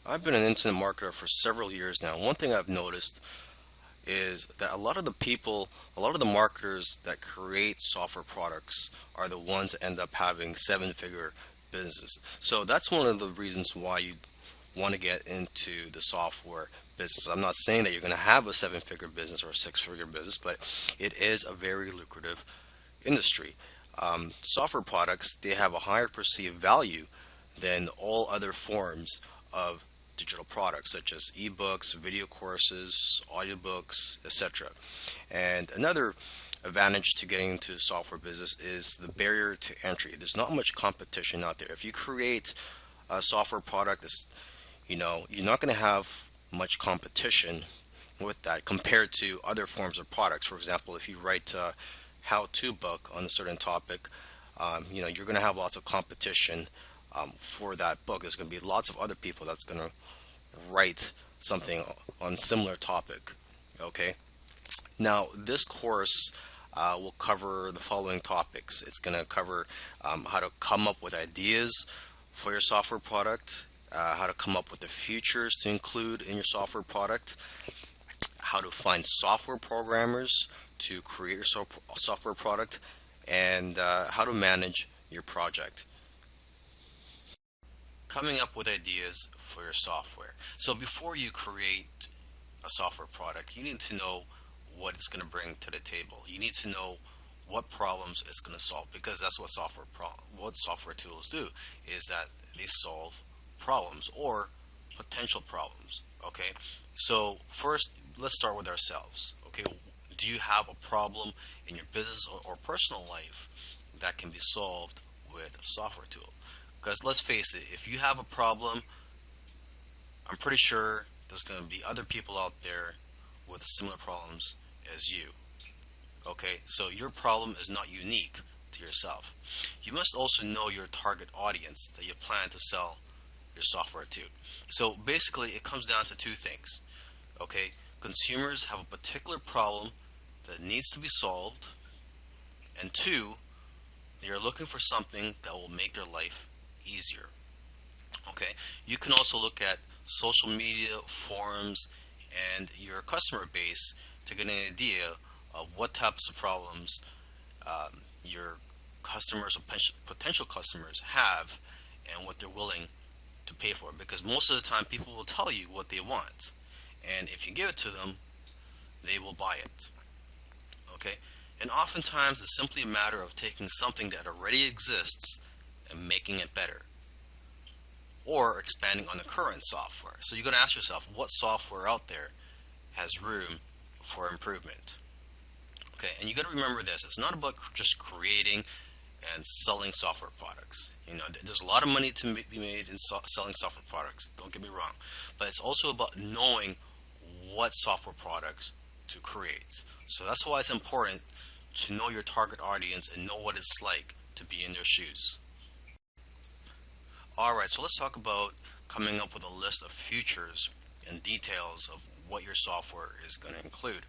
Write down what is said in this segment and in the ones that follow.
I've been an internet marketer for several years now. One thing I've noticed is that a lot of the marketers that create software products are the ones that end up having seven-figure businesses. So that's one of the reasons why you want to get into the software business. I'm not saying that you're going to have a seven-figure business or a six-figure business, but it is a very lucrative industry. Software products, they have a higher perceived value than all other forms of digital products such as ebooks, video courses, audiobooks, etc. And another advantage to getting into software business is the barrier to entry. There's not much competition out there. If you create a software product that's, you're not going to have much competition with that compared to other forms of products. For example, if you write a how-to book on a certain topic, you're going to have lots of competition for that book. There's going to be lots of other people that's going to write something on similar topic. Okay. Now, this course will cover the following topics. It's going to cover how to come up with ideas for your software product, how to come up with the features to include in your software product, how to find software programmers to create your software product, and how to manage your project. Coming up with ideas for your software. So before you create a software product, you need to know what it's going to bring to the table. You need to know what problems it's going to solve, because that's what what software tools do, is that they solve problems or potential problems. Okay, so first let's start with ourselves. Okay, do you have a problem in your business or personal life that can be solved with a software tool? Because let's face it, if you have a problem, I'm pretty sure there's going to be other people out there with similar problems as you. Okay, so your problem is not unique to yourself. You must also know your target audience that you plan to sell your software to. So basically, it comes down to two things. Okay, consumers have a particular problem that needs to be solved, and two, they are looking for something that will make their life easier. Okay, you can also look at social media, forums, and your customer base to get an idea of what types of problems your customers or potential customers have and what they're willing to pay for. Because most of the time, people will tell you what they want, and if you give it to them, they will buy it. Okay, and oftentimes it's simply a matter of taking something that already exists and making it better, or expanding on the current software. So you're going to ask yourself, what software out there has room for improvement? Okay, and you got to remember this: it's not about just creating and selling software products. There's a lot of money to be made in selling software products. Don't get me wrong, but it's also about knowing what software products to create. So that's why it's important to know your target audience and know what it's like to be in their shoes. Alright, so let's talk about coming up with a list of features and details of what your software is going to include.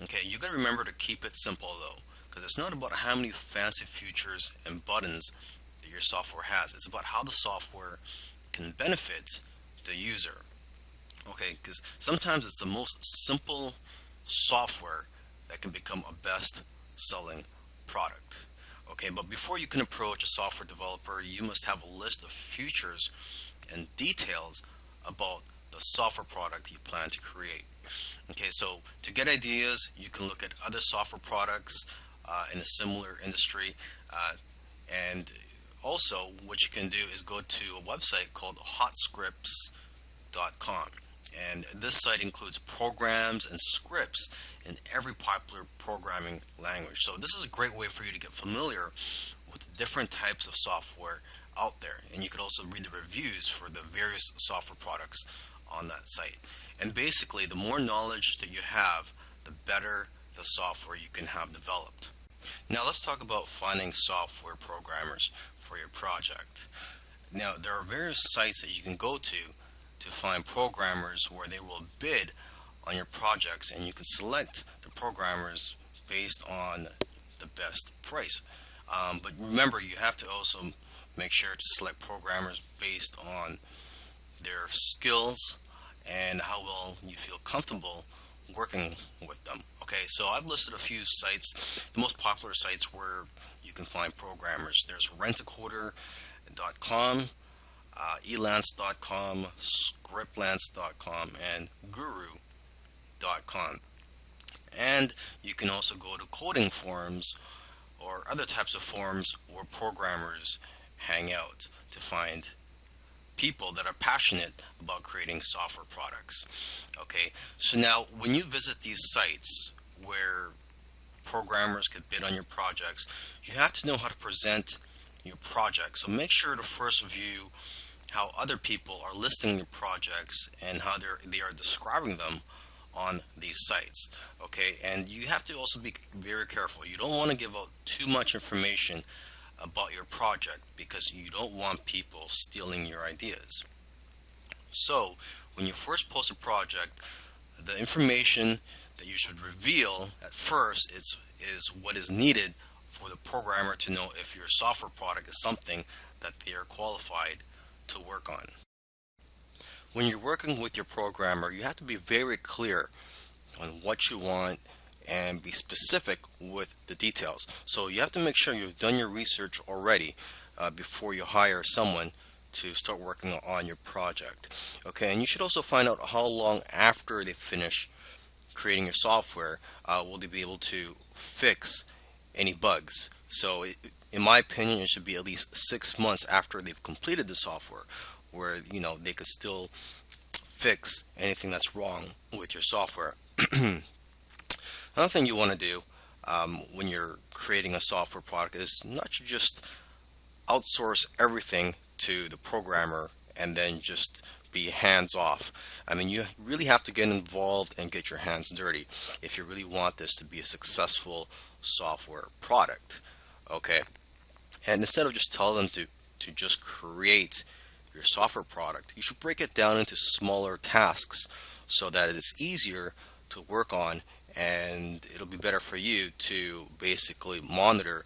Okay, you got to remember to keep it simple though, because it's not about how many fancy features and buttons that your software has. It's about how the software can benefit the user. Okay, because sometimes it's the most simple software that can become a best selling product. Okay, but before you can approach a software developer, you must have a list of features and details about the software product you plan to create. Okay, so to get ideas, you can look at other software products in a similar industry. And also, what you can do is go to a website called hotscripts.com. And this site includes programs and scripts in every popular programming language. So this is a great way for you to get familiar with the different types of software out there. And you could also read the reviews for the various software products on that site. And basically, the more knowledge that you have, the better the software you can have developed. Now let's talk about finding software programmers for your project. Now there are various sites that you can go to find programmers where they will bid on your projects, and you can select the programmers based on the best price. But remember, you have to also make sure to select programmers based on their their skills and how well you feel comfortable working with them. Okay, so I've listed a few sites, the most popular sites where you can find programmers. There's rentacoder.com, elance.com, scriptlance.com, and guru.com. And you can also go to coding forums or other types of forums where programmers hang out to find people that are passionate about creating software products. Okay, so now when you visit these sites where programmers could bid on your projects, you have to know how to present your project. So make sure to first view how other people are listing your projects and how they are describing them on these sites. Okay, and you have to also be very careful. You don't want to give out too much information about your project because you don't want people stealing your ideas. So when you first post a project, the information that you should reveal at first is what is needed for the programmer to know if your software product is something that they are qualified to work on. When you're working with your programmer, you have to be very clear on what you want and be specific with the details. So you have to make sure you've done your research already before you hire someone to start working on your project. Okay, and you should also find out how long after they finish creating your software will they be able to fix any bugs. So in my opinion, it should be at least 6 months after they've completed the software, where they could still fix anything that's wrong with your software. Another thing you want to do when you're creating a software product is not to just outsource everything to the programmer and then just be hands off. I mean, you really have to get involved and get your hands dirty if you really want this to be a successful software product. Okay, and instead of just telling them to just create your software product, you should break it down into smaller tasks so that it's easier to work on, and it'll be better for you to basically monitor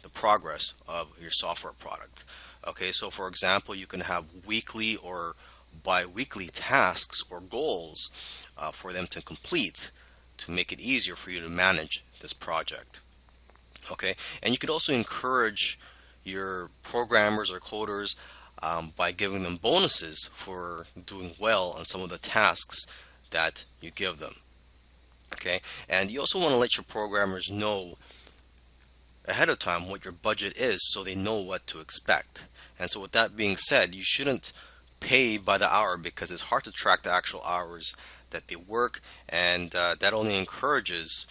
the progress of your software product. Okay, so for example, you can have weekly or bi-weekly tasks or goals for them to complete to make it easier for you to manage this project. Okay, and you could also encourage your programmers or coders by giving them bonuses for doing well on some of the tasks that you give them. Okay, and you also want to let your programmers know ahead of time what your budget is so they know what to expect. And so with that being said, you shouldn't pay by the hour because it's hard to track the actual hours that they work, and that only encourages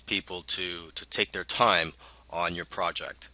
people to take their time on your project.